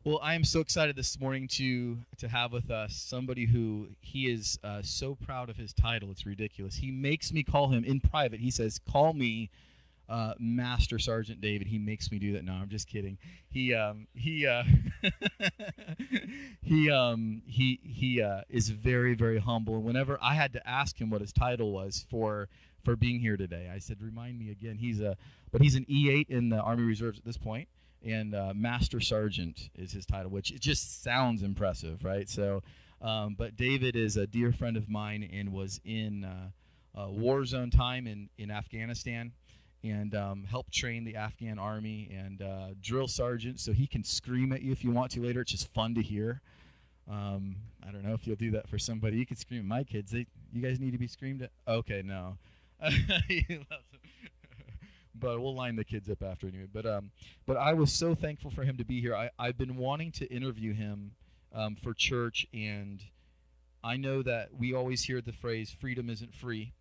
Well, I am so excited this morning to have with us somebody who he is so proud of his title. It's ridiculous. He makes me call him in private. He says, "Call me Master Sergeant David." He makes me do that. No, I'm just kidding. He he is very, very humble. And whenever I had to ask him what his title was for being here today, I said, "Remind me again." He's an E8 in the Army Reserves at this point, and Master Sergeant is his title, which it just sounds impressive, right? So, but David is a dear friend of mine and was in war zone time in Afghanistan, and helped train the Afghan army, and drill sergeant, so he can scream at you if you want to later. It's just fun to hear. I don't know if you'll do that for somebody. You could scream at my kids. You guys need to be screamed at? Okay, no. He loves them. But we'll line the kids up after anyway. But I was so thankful for him to be here. I've been wanting to interview him for church, and I know that we always hear the phrase, freedom isn't free.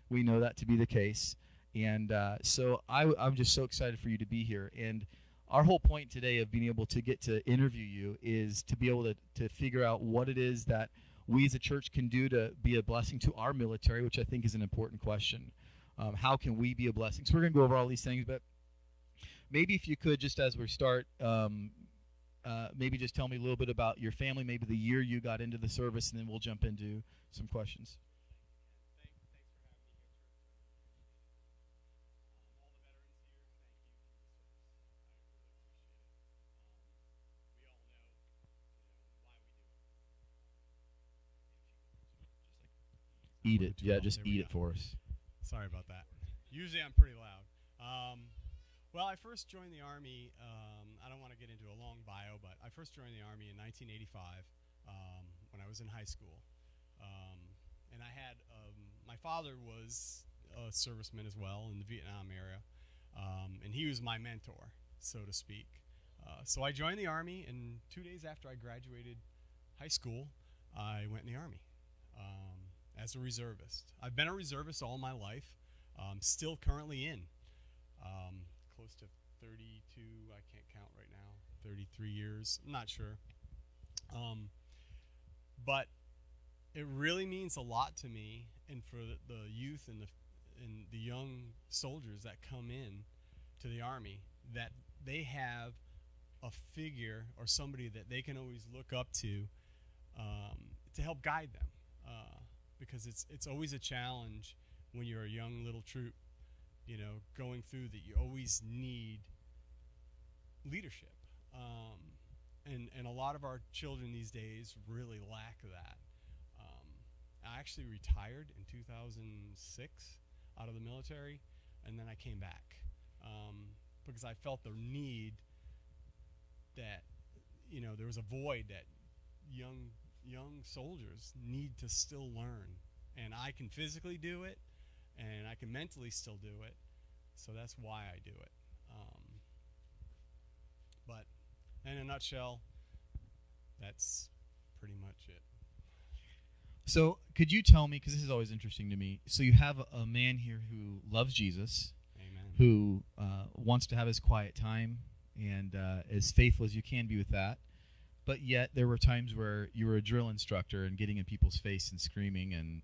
We know that to be the case. And so I'm just so excited for you to be here. And our whole point today of being able to get to interview you is to be able to figure out what it is that we as a church can do to be a blessing to our military, which I think is an important question. How can we be a blessing? So we're going to go over all these things, but maybe if you could, just as we start, maybe just tell me a little bit about your family, maybe the year you got into the service, and then we'll jump into some questions. Eat it. Yeah, just eat it for us. Sorry about that. Usually I'm pretty loud. Well, I first joined the Army. I don't want to get into a long bio, but I first joined the Army in 1985 when I was in high school. And I had my father was a serviceman as well in the Vietnam area, and he was my mentor, so to speak. So I joined the Army, and 2 days after I graduated high school, I went in the Army. As a reservist. I've been a reservist all my life, still currently in, close to 32, I can't count right now, 33 years, I'm not sure. But it really means a lot to me, and for the youth and the young soldiers that come in to the Army, that they have a figure or somebody that they can always look up to help guide them. Because it's always a challenge when you're a young little troop, going through that. You always need leadership, and a lot of our children these days really lack that. I actually retired in 2006 out of the military, and then I came back because I felt the need that there was a void that young soldiers need to still learn, and I can physically do it, and I can mentally still do it, so that's why I do it. But in a nutshell, that's pretty much it. So could you tell me, because this is always interesting to me, so you have a man here who loves Jesus, Amen. Who wants to have his quiet time, and as faithful as you can be with that. But yet there were times where you were a drill instructor and getting in people's face and screaming and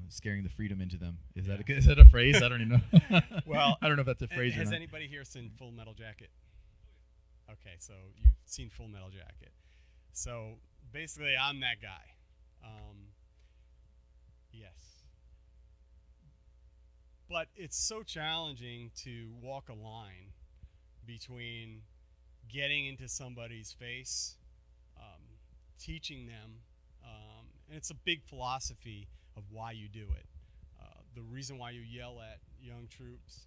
scaring the freedom into them. Is that a phrase? I don't even know. Well, I don't know if that's a phrase or not. Has anybody here seen Full Metal Jacket? Okay, so you've seen Full Metal Jacket. So basically, I'm that guy. Yes. But it's so challenging to walk a line between getting into somebody's face, teaching them, and it's a big philosophy of why you do it. The reason why you yell at young troops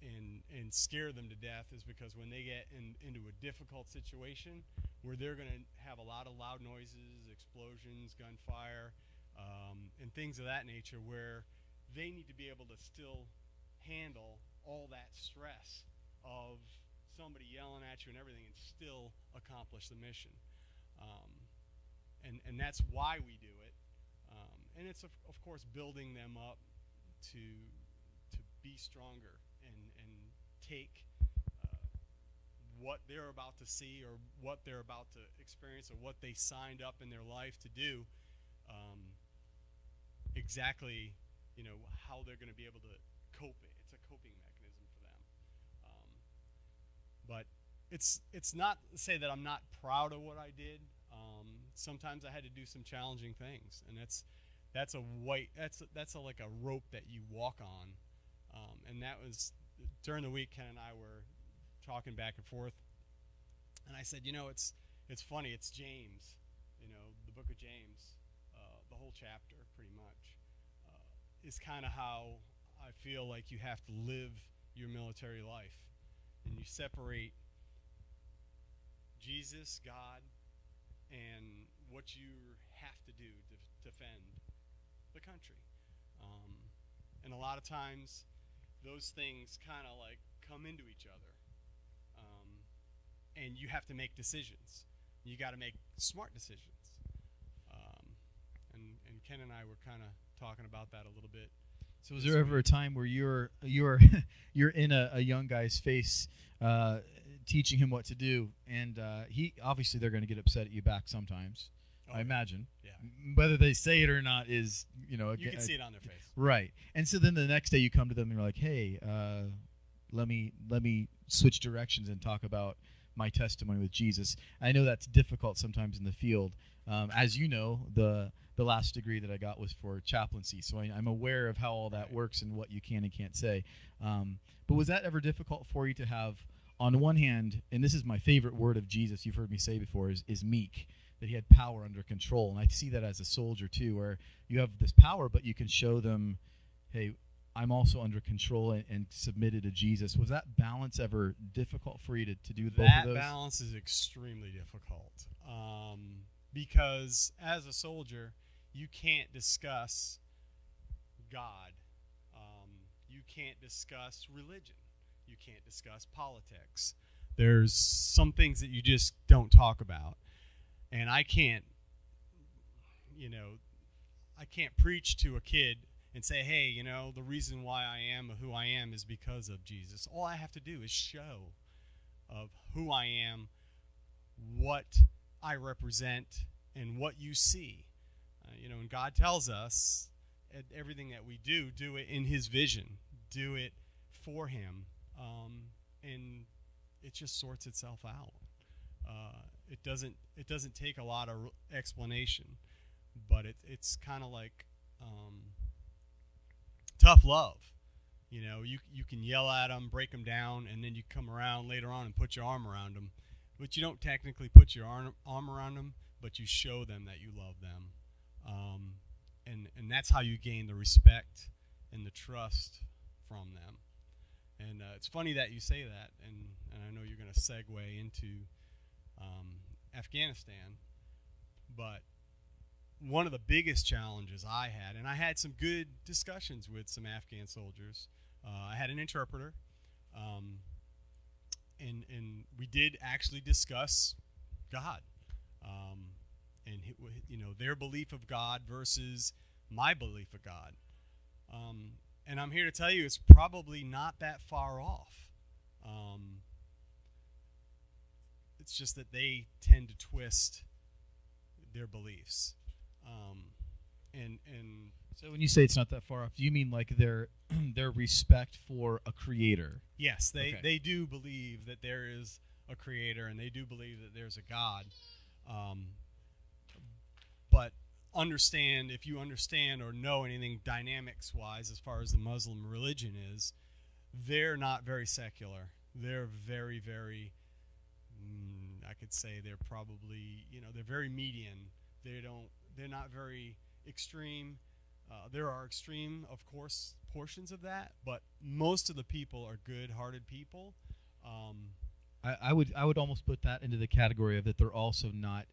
and scare them to death is because when they get into a difficult situation where they're going to have a lot of loud noises, explosions, gunfire, and things of that nature, where they need to be able to still handle all that stress of somebody yelling at you and everything and still accomplish the mission. And that's why we do it. And it's, of course, building them up to be stronger and take what they're about to see or what they're about to experience or what they signed up in their life to do, exactly, how they're going to be able to cope it. It's a coping mechanism for them. But it's not to say that I'm not proud of what I did. Sometimes I had to do some challenging things, and that's like a rope that you walk on. And that was during the week. Ken and I were talking back and forth, and I said, it's funny. It's James, the book of James, the whole chapter, pretty much, is kind of how I feel like you have to live your military life, and you separate Jesus, God, and what you have to do to defend the country. And a lot of times, those things kind of like come into each other. And you have to make decisions. You got to make smart decisions. And Ken and I were kind of talking about that a little bit. So was there ever a time where you're in a young guy's face, teaching him what to do, and he obviously they're going to get upset at you back sometimes, I imagine. Yeah. Whether they say it or not is you can see it on their face. Right. And so then the next day you come to them and you're like, hey, let me switch directions and talk about my testimony with Jesus. I know that's difficult sometimes in the field. As you know, the last degree that I got was for chaplaincy, so I'm aware of how all that works and what you can and can't say. But was that ever difficult for you to have, on one hand, and this is my favorite word of Jesus you've heard me say before, is meek, that he had power under control. And I see that as a soldier too, where you have this power, but you can show them, hey, I'm also under control and submitted to Jesus. Was that balance ever difficult for you to do both of those? That balance is extremely difficult because as a soldier, you can't discuss God. You can't discuss religion. You can't discuss politics. There's some things that you just don't talk about. And I can't preach to a kid and say, hey, the reason why I am who I am is because of Jesus. All I have to do is show of who I am, what I represent, and what you see. And God tells us everything that we do it in his vision, do it for him, and it just sorts itself out. It doesn't take a lot of explanation, but it's kind of like tough love. You can yell at them, break them down, and then you come around later on and put your arm around them. But you don't technically put your arm around them, but you show them that you love them. And that's how you gain the respect and the trust from them. And it's funny that you say that, and I know you're going to segue into Afghanistan, but one of the biggest challenges I had, and I had some good discussions with some Afghan soldiers. I had an interpreter, and we did actually discuss God, and their belief of God versus my belief of God. And I'm here to tell you it's probably not that far off. It's just that they tend to twist their beliefs. And so when you say it's not that far off, do you mean like their respect for a creator? Yes, they do believe that there is a creator, and they do believe that there's a God. But if you understand or know anything dynamics-wise as far as the Muslim religion is, they're not very secular. They're very, very, I could say they're probably, they're very median. They're not very extreme. There are extreme, of course, portions of that, but most of the people are good-hearted people. I would almost put that into the category of that they're also not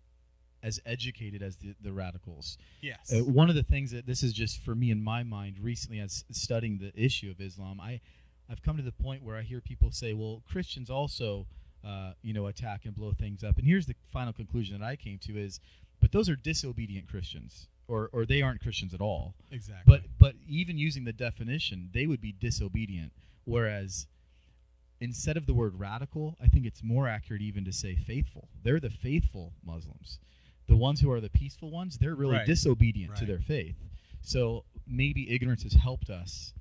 as educated as the radicals. Yes. One of the things that this is just for me in my mind recently as studying the issue of Islam, I've come to the point where I hear people say, well, Christians also attack and blow things up. And here's the final conclusion that I came to is, but those are disobedient Christians, or they aren't Christians at all. Exactly. But even using the definition, they would be disobedient. Whereas instead of the word radical, I think it's more accurate even to say faithful. They're the faithful Muslims. The ones who are the peaceful ones, they're really Right. disobedient to Right. their faith. So maybe ignorance has helped us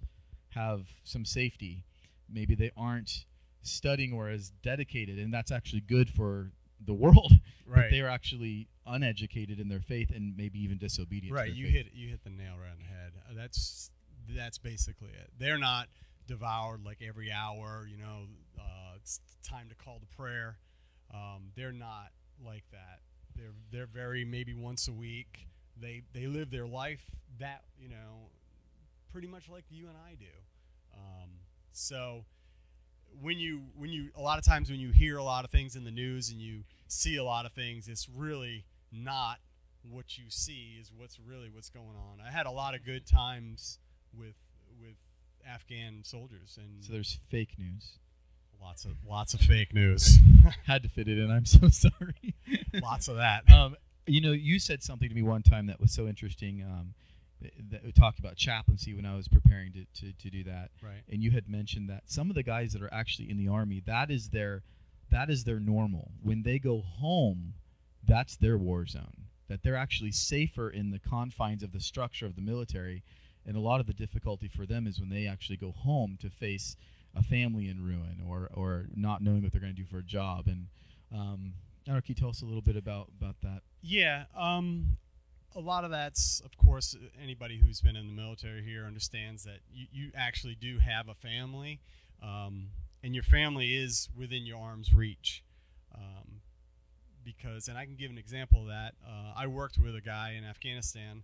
have some safety. Maybe they aren't studying or as dedicated, and that's actually good for the world. Right. That they are actually uneducated in their faith and maybe even disobedient. Right. To You their faith. hit the nail right on the head. That's basically it. They're not devoured like every hour. It's time to call the prayer. They're not like that. They're very maybe once a week. They live their life that pretty much like you and I do. So when you a lot of times when you hear a lot of things in the news and you see a lot of things, it's really not what you see is what's going on. I had a lot of good times with Afghan soldiers, and So there's fake news. lots of fake news. Had to fit it in. I'm so sorry. Lots of that. You said something to me one time that was so interesting. That we talked about chaplaincy when I was preparing to do that. Right. And you had mentioned that some of the guys that are actually in the Army, that is their normal. When they go home, that's their war zone. That they're actually safer in the confines of the structure of the military. And a lot of the difficulty for them is when they actually go home to face a family in ruin or not knowing what they're going to do for a job. And I don't know, can you tell us a little bit about that? Yeah. A lot of that's, of course, anybody who's been in the military here understands that you actually do have a family, and your family is within your arm's reach. And I can give an example of that. I worked with a guy in Afghanistan.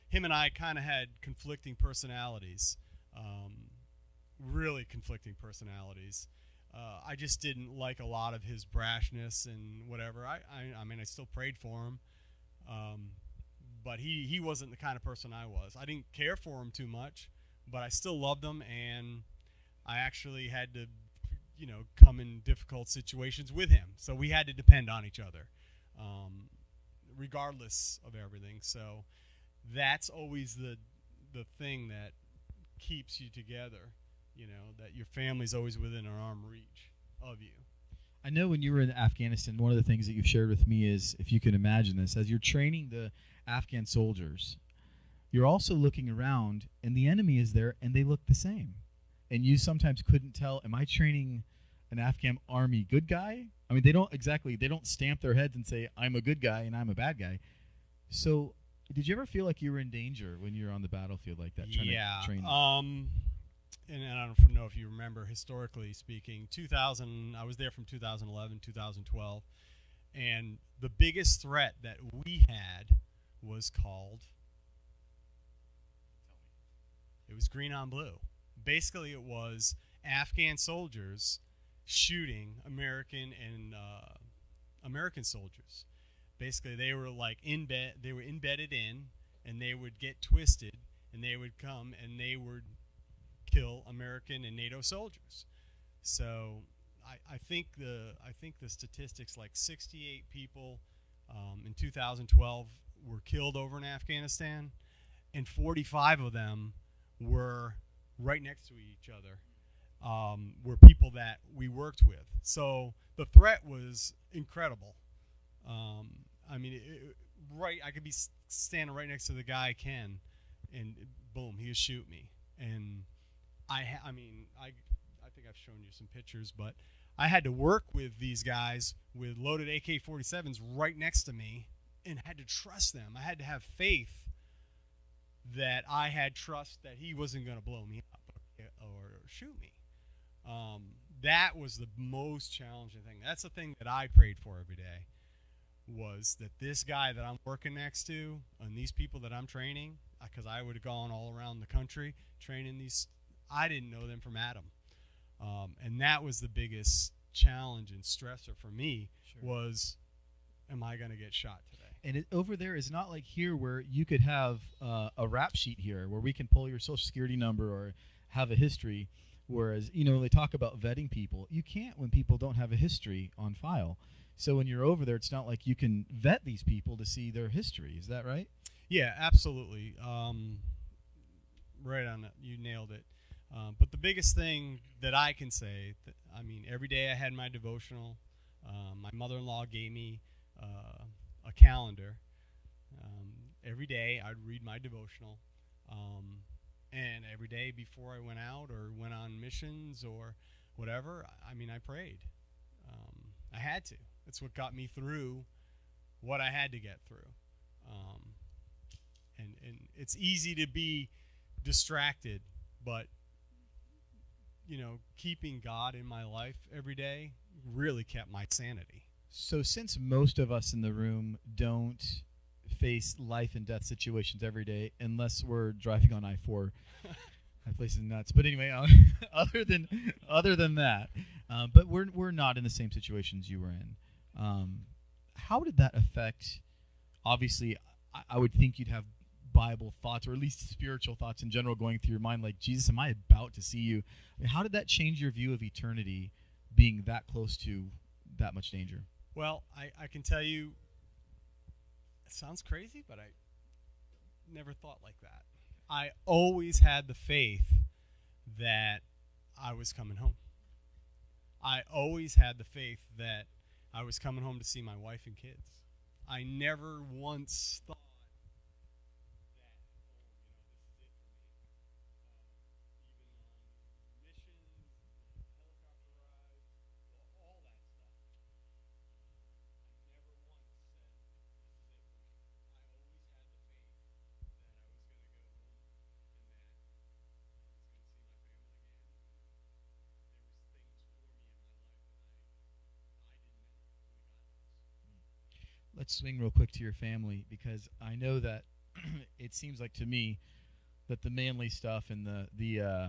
Him and I kind of had conflicting personalities, really conflicting personalities. I just didn't like a lot of his brashness and whatever. I mean, I still prayed for him. But he wasn't the kind of person I was. I didn't care for him too much, but I still loved him, and I actually had to, come in difficult situations with him. So we had to depend on each other, regardless of everything. So that's always the thing that keeps you together, that your family's always within an arm reach of you. I know when you were in Afghanistan, one of the things that you've shared with me is, if you can imagine this, as you're training the Afghan soldiers, you're also looking around, and the enemy is there, and they look the same. And you sometimes couldn't tell, am I training an Afghan army good guy? I mean, they don't stamp their heads and say, I'm a good guy and I'm a bad guy. So did you ever feel like you were in danger when you were on the battlefield like that, trying to train them? And I don't know if you remember, historically speaking, I was there from 2011, 2012, and the biggest threat that we had was green on blue. Basically, it was Afghan soldiers shooting American soldiers. Basically, they were embedded in, and they would get twisted, and they would come and they would kill American and NATO soldiers. So I think the statistics, like 68 people in 2012 were killed over in Afghanistan, and 45 of them were right next to each other. Were people that we worked with. So the threat was incredible. I mean, I could be standing right next to the guy Ken, and boom, he would shoot me. And I think I've shown you some pictures, but I had to work with these guys with loaded AK-47s right next to me, and had to trust them. I had to have faith that I had trust that he wasn't going to blow me up or shoot me. That was the most challenging thing. That's the thing that I prayed for every day, was that this guy that I'm working next to and these people that I'm training, because I would have gone all around the country training these, I didn't know them from Adam. And that was the biggest challenge and stressor for me. Sure. Was, am I going to get shot today? And over there is not like here where you could have a rap sheet here where we can pull your social security number or have a history. Whereas, they talk about vetting people. You can't when people don't have a history on file. So when you're over there, it's not like you can vet these people to see their history. Is that right? Yeah, absolutely. Right on it. You nailed it. But the biggest thing that I can say, I mean, every day I had my devotional. My mother-in-law gave me a calendar. Every day I'd read my devotional. And every day before I went out or went on missions or whatever, I mean, I prayed. I had to. It's what got me through what I had to get through. And it's easy to be distracted, but keeping God in my life every day really kept my sanity. So since most of us in the room don't face life and death situations every day, unless we're driving on I-4, that place is nuts. But anyway, other than that, but we're not in the same situations you were in. How did that affect? Obviously, I would think you'd have Bible thoughts, or at least spiritual thoughts in general, going through your mind, like, Jesus, am I about to see you? I mean, how did that change your view of eternity, being that close to that much danger? Well, I can tell you, it sounds crazy, but I never thought like that. I always had the faith that I was coming home. I always had the faith that I was coming home to see my wife and kids. I never once thought Let's swing real quick to your family, because I know that it seems like to me that the manly stuff and the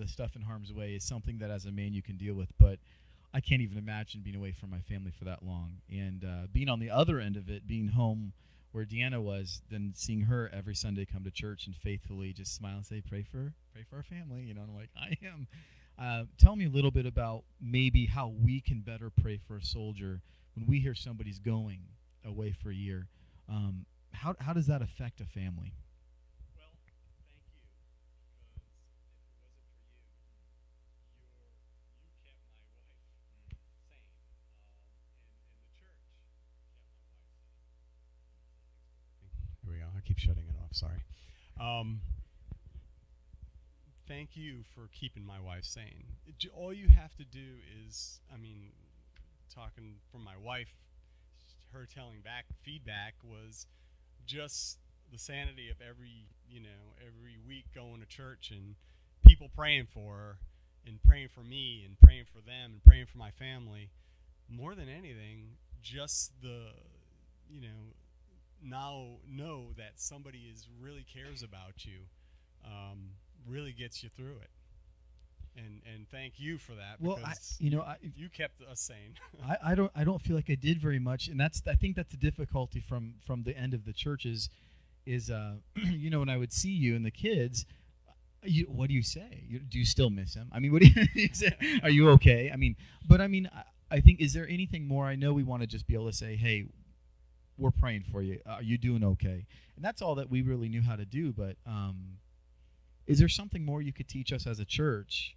stuff in harm's way is something that as a man you can deal with, but I can't even imagine being away from my family for that long, and being on the other end of it, being home where Deanna was, then seeing her every Sunday come to church and faithfully just smile and say, pray for our family, and I'm like, I am. Tell me a little bit about maybe how we can better pray for a soldier when we hear somebody's going away for a year. How does that affect a family? Well, thank you, because if it wasn't for you, you kept my wife sane, and the church kept my wife sane. Here we go. I keep shutting it off. Sorry. Thank you for keeping my wife sane. All you have to do is, talking from my wife, her telling back feedback was just the sanity of every week going to church and people praying for her and praying for me and praying for them and praying for my family. More than anything, just the now know that somebody really cares about you, really gets you through it. And thank you for that. Well, you kept us sane. I don't feel like I did very much, and I think that's the difficulty from the end of the churches is when I would see you and the kids, what do you say? Do you still miss him? I mean, what do you say? Are you okay? I think, is there anything more? I know we want to just be able to say, hey, we're praying for you. Are you doing okay? And that's all that we really knew how to do. But is there something more you could teach us as a church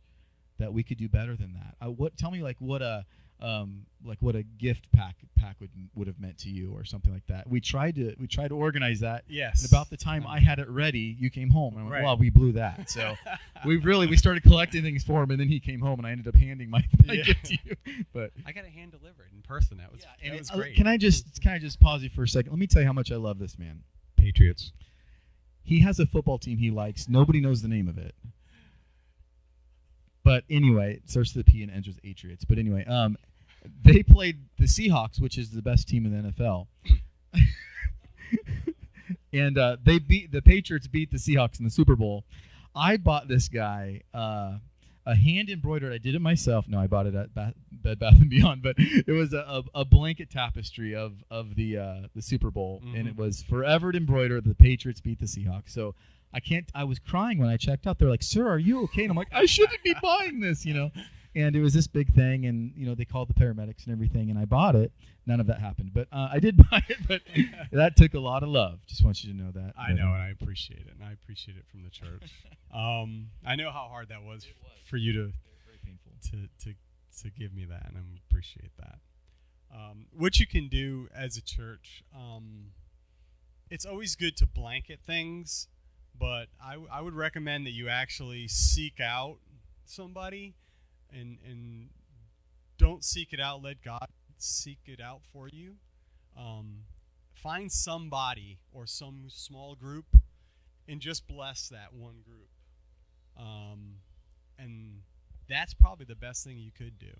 that we could do better than that? Tell me what a gift pack would have meant to you, or something like that. We tried to organize that. Yes. And about the time I had it ready, you came home, and I went, right. Well, we blew that. So we started collecting things for him, and then he came home, and I ended up handing my gift to you. But I got it hand delivered in person. That was great. Can I just pause you for a second? Let me tell you how much I love this man. Patriots. He has a football team he likes. Nobody knows the name of it. But anyway, it starts with a P and ends with Patriots. But anyway, they played the Seahawks, which is the best team in the NFL. And the Patriots beat the Seahawks in the Super Bowl. I bought this guy a hand embroidered. I did it myself. No, I bought it at Bed Bath and Beyond, but it was a blanket tapestry of the Super Bowl, and it was forever embroidered. The Patriots beat the Seahawks. So I was crying when I checked out. They're like, "Sir, are you okay?" And I'm like, "I shouldn't be buying this," And it was this big thing, and they called the paramedics and everything, and I bought it. None of that happened, but I did buy it. But that took a lot of love. Just want you to know that. I know, and I appreciate it. appreciate it from the church. I know how hard that was, It was. for you to Very painful. to give me that, and I appreciate that. What you can do as a church, it's always good to blanket things, but I would recommend that you actually seek out somebody, and don't seek it out. Let God seek it out for you. Find somebody or some small group and just bless that one group. And that's probably the best thing you could do.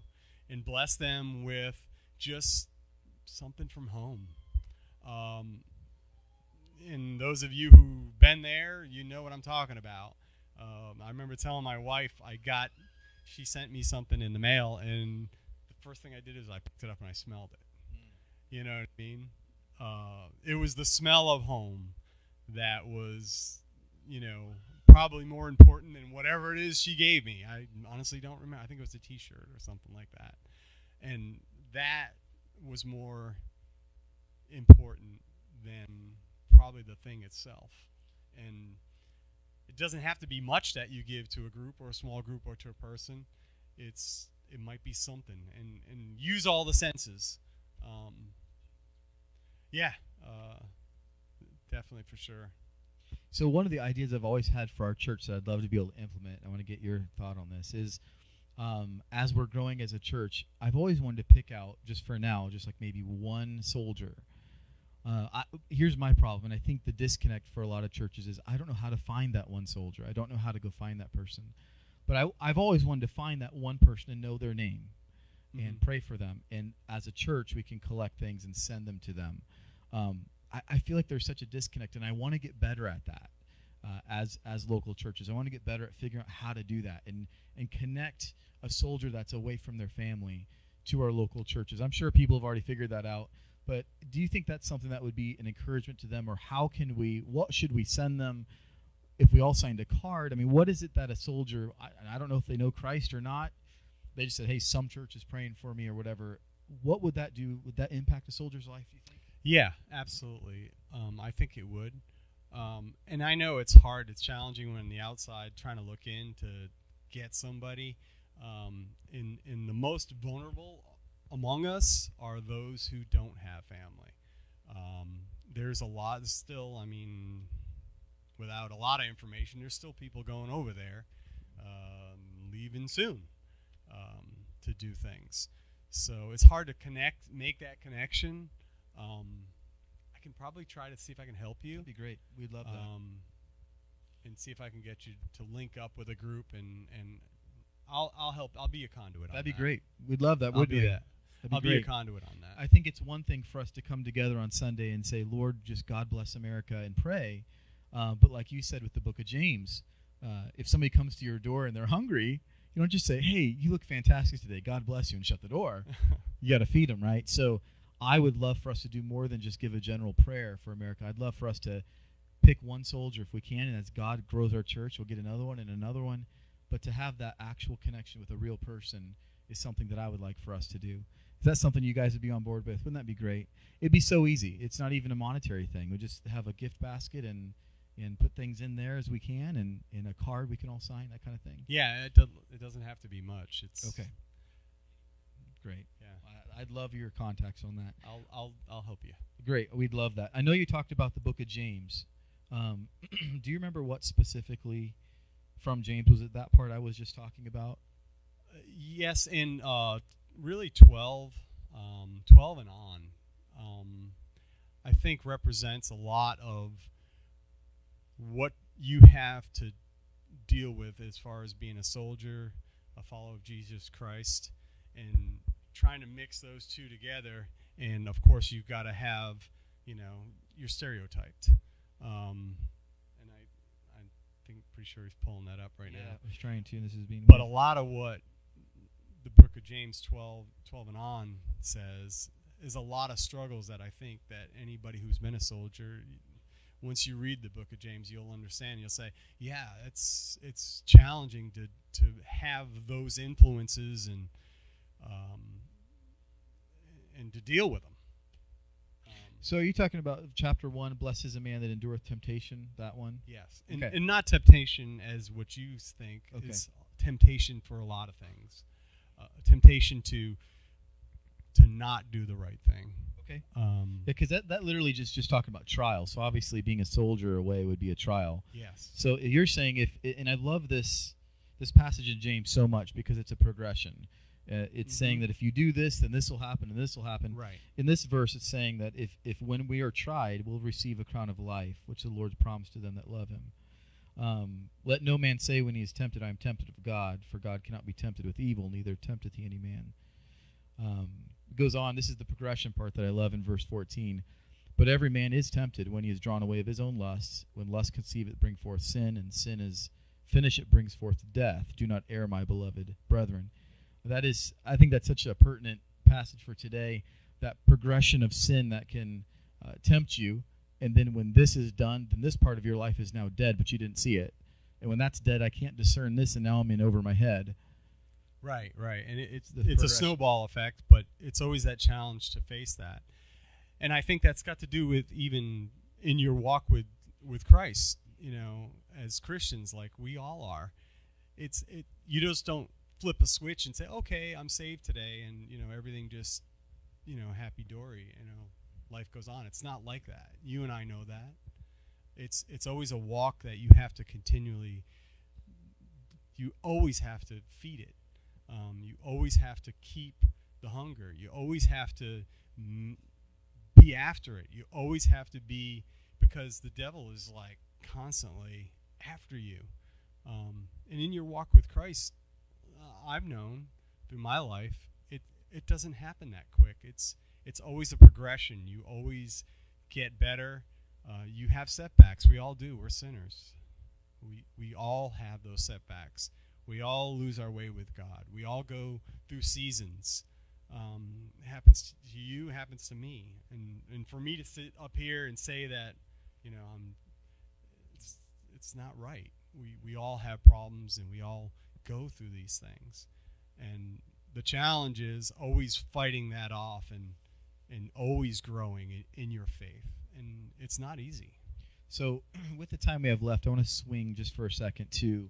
And bless them with just something from home. And those of you who've been there, you know what I'm talking about. I remember telling my wife she sent me something in the mail, and the first thing I did is I picked it up and I smelled it. You know what I mean? It was the smell of home that was, probably more important than whatever it is she gave me. I honestly don't remember. I think it was a T-shirt or something like that. And that was more important than probably the thing itself. And it doesn't have to be much that you give to a group or a small group or to a person. It might be something. And use all the senses. Definitely, for sure. So one of the ideas I've always had for our church that I'd love to be able to implement, I want to get your thought on this, is as we're growing as a church, I've always wanted to pick out, just for now, just like maybe one soldier. Here's my problem, and I think the disconnect for a lot of churches is I don't know how to find that one soldier. I don't know how to go find that person. But I've always wanted to find that one person and know their name and pray for them. And as a church, we can collect things and send them to them. I feel like there's such a disconnect, and I want to get better at that as local churches. I want to get better at figuring out how to do that and connect a soldier that's away from their family to our local churches. I'm sure people have already figured that out, but do you think that's something that would be an encouragement to them, or what should we send them if we all signed a card? I mean, what is it that a soldier, I don't know if they know Christ or not, they just said, hey, some church is praying for me or whatever. What would that do? Would that impact a soldier's life, do you think? Yeah, absolutely. I think it would. And I know it's hard. It's challenging when the outside trying to look in to get somebody. In the most vulnerable among us are those who don't have family. There's a lot still, without a lot of information, there's still people going over there, leaving soon to do things. So it's hard to make that connection. I can probably try to see if I can help you. That'd be great. We'd love that. And see if I can get you to link up with a group, and I'll help. I'll be a conduit on that. That'd be great. We'd love that. I'll be a conduit on that. I think it's one thing for us to come together on Sunday and say, Lord, just God bless America, and pray. But like you said with the book of James, if somebody comes to your door and they're hungry, you don't just say, hey, you look fantastic today, God bless you, and shut the door. You got to feed them, right? So I would love for us to do more than just give a general prayer for America. I'd love for us to pick one soldier if we can, and as God grows our church, we'll get another one and another one. But to have that actual connection with a real person is something that I would like for us to do. Is that something you guys would be on board with? Wouldn't that be great? It'd be so easy. It's not even a monetary thing. We just have a gift basket and put things in there as we can, and in a card we can all sign, that kind of thing. Yeah, it doesn't have to be much. It's okay. Great. Yeah, I'd love your contacts on that. I'll help you. Great. We'd love that. I know you talked about the book of James. Do you remember what specifically from James? Was it that part I was just talking about? Yes, and really 12 and on, I think represents a lot of what you have to deal with as far as being a soldier, a follower of Jesus Christ, and trying to mix those two together. And of course you've got to have, you're stereotyped. And I think pretty sure he's pulling that up right now. Yeah, I was trying to, and this is being... But a lot of what the book of James 12 and on says is a lot of struggles that I think that anybody who's been a soldier, once you read the book of James, you'll understand. You'll say, yeah, it's challenging to have those influences and to deal with them. So are you talking about chapter 1, blessed is a man that endureth temptation, that one? Yes, Okay. and not temptation as what you think Okay. is temptation for a lot of things. Temptation to not do the right thing. Okay. Because that literally just talking about trial. So obviously being a soldier away would be a trial. Yes. So you're saying and I love this passage in James so much because it's a progression. It's saying that if you do this, then this will happen, and this will happen. Right. In this verse, it's saying that if when we are tried, we'll receive a crown of life, which the Lord's promised to them that love him. Let no man say when he is tempted, I am tempted of God, for God cannot be tempted with evil, neither tempteth he any man. It goes on, this is the progression part that I love in verse 14. But every man is tempted when he is drawn away of his own lusts. When lust conceiveth, bring forth sin, and sin is finish it, brings forth death. Do not err, my beloved brethren. I think that's such a pertinent passage for today, that progression of sin that can tempt you, and then when this is done, then this part of your life is now dead, but you didn't see it. And when that's dead, I can't discern this, and now I'm in over my head. Right, and it's progression. a snowball effect, but it's always that challenge to face that. And I think that's got to do with even in your walk with Christ, as Christians, like we all are. You just don't flip a switch and say, okay, I'm saved today, and everything just happy-dory, life goes on. It's not like that. You and I know that. It's always a walk that you have to continually, you always have to feed it. You always have to keep the hunger. You always have to be after it. You always have to be, because the devil is like constantly after you. And in your walk with Christ, I've known through my life, it doesn't happen that quick. It's always a progression. You always get better. You have setbacks. We all do. We're sinners. We all have those setbacks. We all lose our way with God. We all go through seasons. It happens to you, it happens to me. And for me to sit up here and say that, it's not right. We all have problems, and we all go through these things. And the challenge is always fighting that off and always growing in your faith. And it's not easy. So with the time we have left, I want to swing just for a second to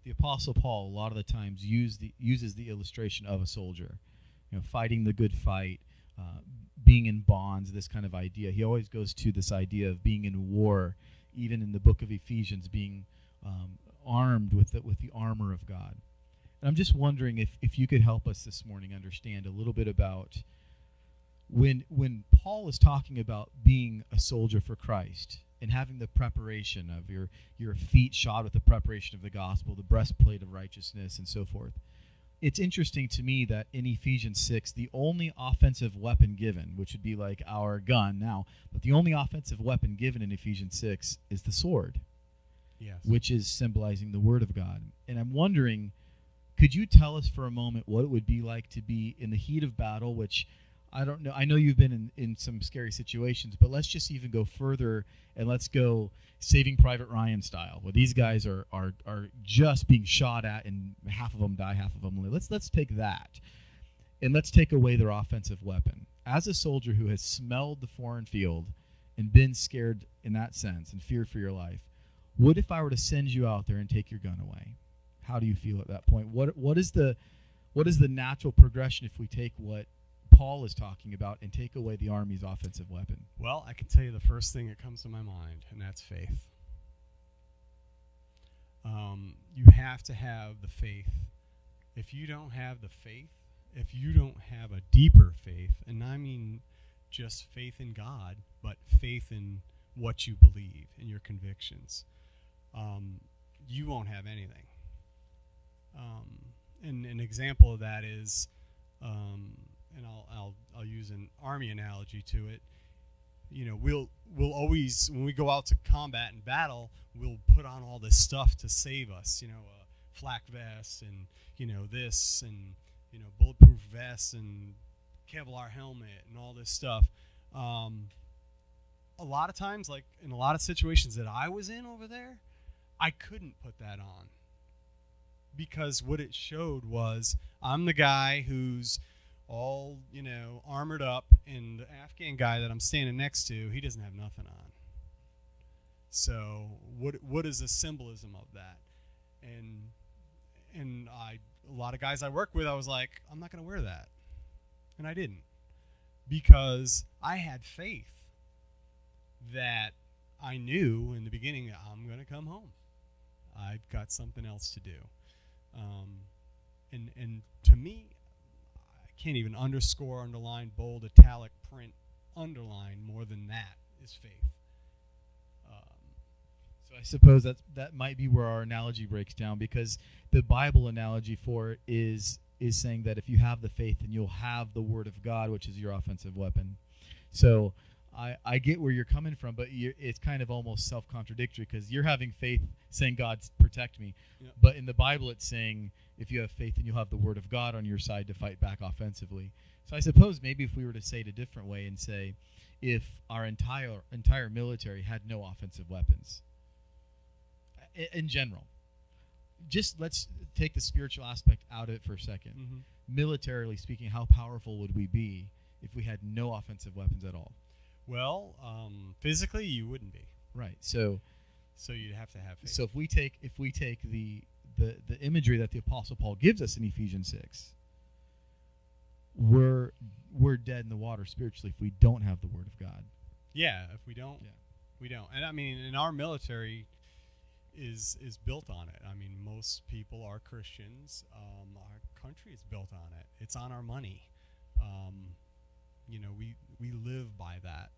the Apostle Paul. A lot of the times uses the illustration of a soldier, fighting the good fight, being in bonds, this kind of idea. He always goes to this idea of being in war, even in the book of Ephesians, being armed with the armor of God. And I'm just wondering if you could help us this morning understand a little bit about when Paul is talking about being a soldier for Christ and having the preparation of your feet shod with the preparation of the gospel, the breastplate of righteousness, and so forth. It's interesting to me that in Ephesians 6, the only offensive weapon given, which would be like our gun now, but the only offensive weapon given in Ephesians 6 is the sword. Yes. Which is symbolizing the Word of God. And I'm wondering, could you tell us for a moment what it would be like to be in the heat of battle, which I don't know. I know you've been in some scary situations, but let's just even go further, and let's go Saving Private Ryan style, where these guys are just being shot at, and half of them die, half of them live. Let's take that, and let's take away their offensive weapon. As a soldier who has smelled the foreign field and been scared in that sense and feared for your life, what if I were to send you out there and take your gun away? How do you feel at that point? What is the natural progression if we take what Paul is talking about and take away the Army's offensive weapon? Well, I can tell you the first thing that comes to my mind, and that's faith. You have to have the faith. If you don't have the faith, if you don't have a deeper faith, and I mean just faith in God, but faith in what you believe, in your convictions, you won't have anything. And an example of that is, and I'll use an army analogy to it. We'll always, when we go out to combat and battle, we'll put on all this stuff to save us. Flak vests and this and bulletproof vests and Kevlar helmet and all this stuff. A lot of times, like in a lot of situations that I was in over there, I couldn't put that on, because what it showed was I'm the guy who's all armored up, and the Afghan guy that I'm standing next to, he doesn't have nothing on. So what is the symbolism of that? And a lot of guys I work with, I was like, I'm not going to wear that, and I didn't, because I had faith that I knew in the beginning that I'm going to come home. I've got something else to do. And to me, I can't even underscore, underline, bold, italic, print, underline more than that is faith. So I suppose that might be where our analogy breaks down, because the Bible analogy for it is saying that if you have the faith, then you'll have the Word of God, which is your offensive weapon. So I get where you're coming from, but it's kind of almost self-contradictory, because you're having faith saying, God, protect me. Yep. But in the Bible, it's saying if you have faith, then you'll have the Word of God on your side to fight back offensively. So I suppose maybe if we were to say it a different way and say, if our entire military had no offensive weapons, in general, just let's take the spiritual aspect out of it for a second. Mm-hmm. Militarily speaking, how powerful would we be if we had no offensive weapons at all? Well, physically you wouldn't be. Right. So you'd have to have faith. So if we take the imagery that the Apostle Paul gives us in Ephesians 6, we're dead in the water spiritually if we don't have the Word of God. Yeah, if we don't, we don't. And I mean, in our military is built on it. I mean, most people are Christians. Our country is built on it. It's on our money. We live by that.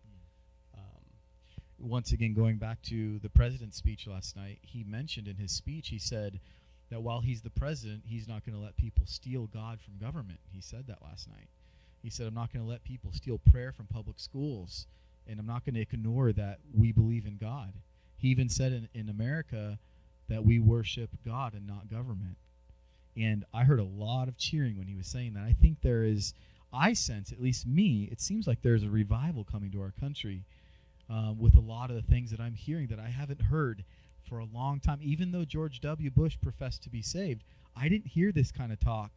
Once again, going back to the president's speech last night, he mentioned in his speech, he said that while he's the president, he's not going to let people steal God from government. He said that last night. He said, I'm not going to let people steal prayer from public schools, and I'm not going to ignore that we believe in God. He even said in America that we worship God and not government. And I heard a lot of cheering when he was saying that. I think I sense, at least me, it seems like there's a revival coming to our country with a lot of the things that I'm hearing that I haven't heard for a long time. Even though George W. Bush professed to be saved, I didn't hear this kind of talk.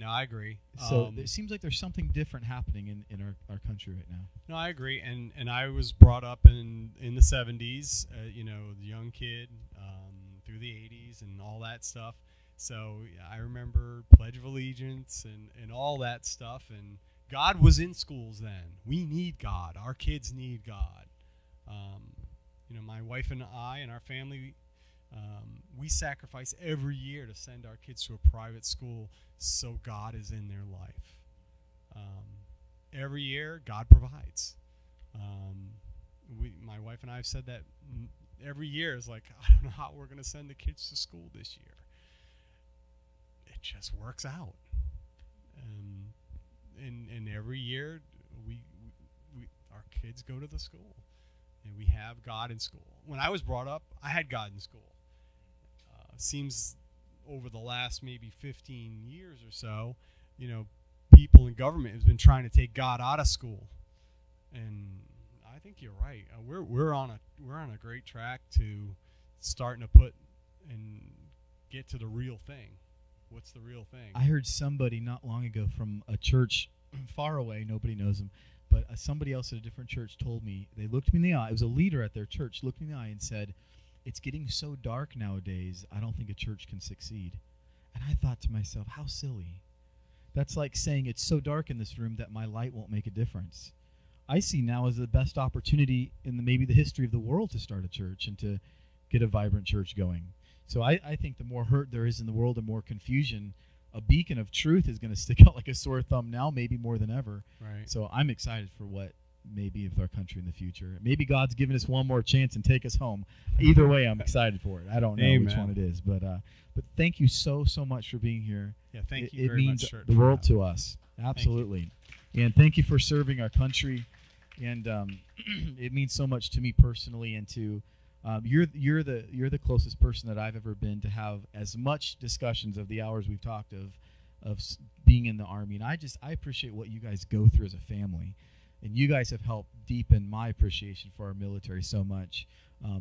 I agree. So it seems like there's something different happening in our country right now. No, I agree. And I was brought up in the 70s, the young kid, through the 80s and all that stuff. So I remember Pledge of Allegiance and all that stuff. And God was in schools then. We need God. Our kids need God. My wife and I and our family, we sacrifice every year to send our kids to a private school so God is in their life. Every year, God provides. My wife and I have said that every year is like, I don't know how we're going to send the kids to school this year. It just works out. And every year, we our kids go to the school, and we have God in school. When I was brought up, I had God in school. Seems over the last maybe 15 years or so, people in government have been trying to take God out of school, and I think you're right. We're on a great track to starting to put and get to the real thing. What's the real thing? I heard somebody not long ago from a church far away, nobody knows him, but somebody else at a different church told me, they looked me in the eye, it was a leader at their church, looked me in the eye and said, it's getting so dark nowadays, I don't think a church can succeed. And I thought to myself, how silly. That's like saying it's so dark in this room that my light won't make a difference. I see now as the best opportunity in maybe the history of the world to start a church and to get a vibrant church going. So I think the more hurt there is in the world, the more confusion, a beacon of truth is going to stick out like a sore thumb now, maybe more than ever. Right. So I'm excited for what may be with our country in the future. Maybe God's given us one more chance and take us home. Either way, I'm excited for it. I don't know Amen. which one it is, but thank you so much for being here. Yeah, thank you It very means much. the world to us. Absolutely. And thank you for serving our country. And it means so much to me personally, and to you're the closest person that I've ever been to have as much discussions of the hours we've talked of being in the Army. And I appreciate what you guys go through as a family. And you guys have helped deepen my appreciation for our military so much.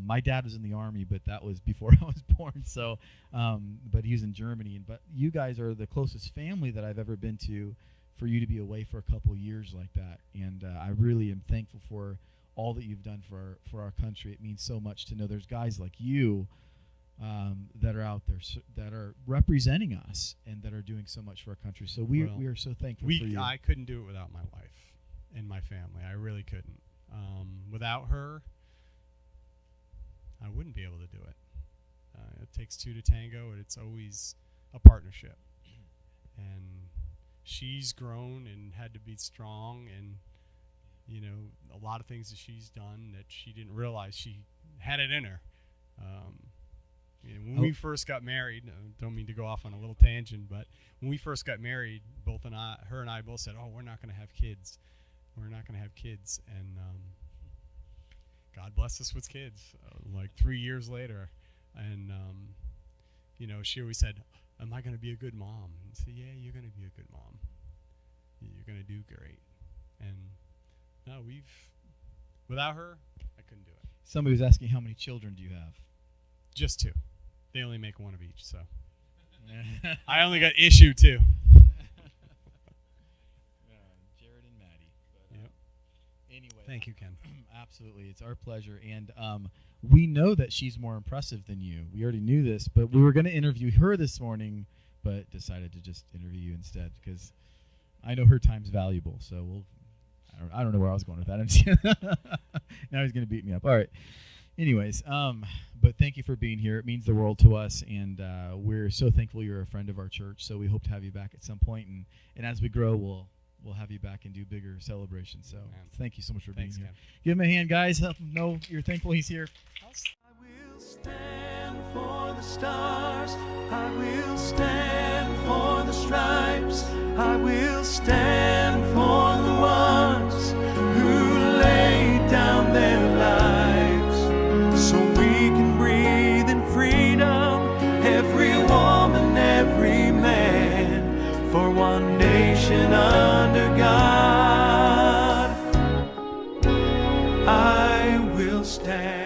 My dad was in the Army, but that was before I was born. So, but he was in Germany. But you guys are the closest family that I've ever been to for you to be away for a couple of years like that. And I really am thankful for all that you've done for our country. It means so much to know there's guys like you that are out there that are representing us and that are doing so much for our country. So we are so thankful for you. I couldn't do it without my wife and my family. I really couldn't. Without her, I wouldn't be able to do it. It takes two to tango, and it's always a partnership. And she's grown and had to be strong, and a lot of things that she's done that she didn't realize she had it in her. When we first got married, don't mean to go off on a little tangent, but when we first got married, her and I both said, "Oh, we're not going to have kids. We're not going to have kids." And God bless us with kids. Like 3 years later, and she always said, "Am I going to be a good mom?" And I said, "Yeah, you're going to be a good mom. You're going to do great." And no, without her, I couldn't do it. Somebody was asking, how many children do you have? Just 2. They only make one of each, so I only got issue 2. Jared and Maddie. But, yep. Anyway, thank you, Ken. Absolutely, it's our pleasure, and we know that she's more impressive than you. We already knew this, but we were going to interview her this morning, but decided to just interview you instead because I know her time's valuable. So I don't know where I was going with that. Now he's going to beat me up. All right. Anyways, but thank you for being here. It means the world to us, and we're so thankful you're a friend of our church. So we hope to have you back at some point, and as we grow, we'll have you back and do bigger celebrations. So thank you so much for being here. Ken. Give him a hand, guys. Help him know you're thankful he's here. I will stand for the stars. I will stand for the stripes. I will stand for the ones who laid down their lives so we can breathe in freedom. Every woman, every man, for one nation under God. I will stand.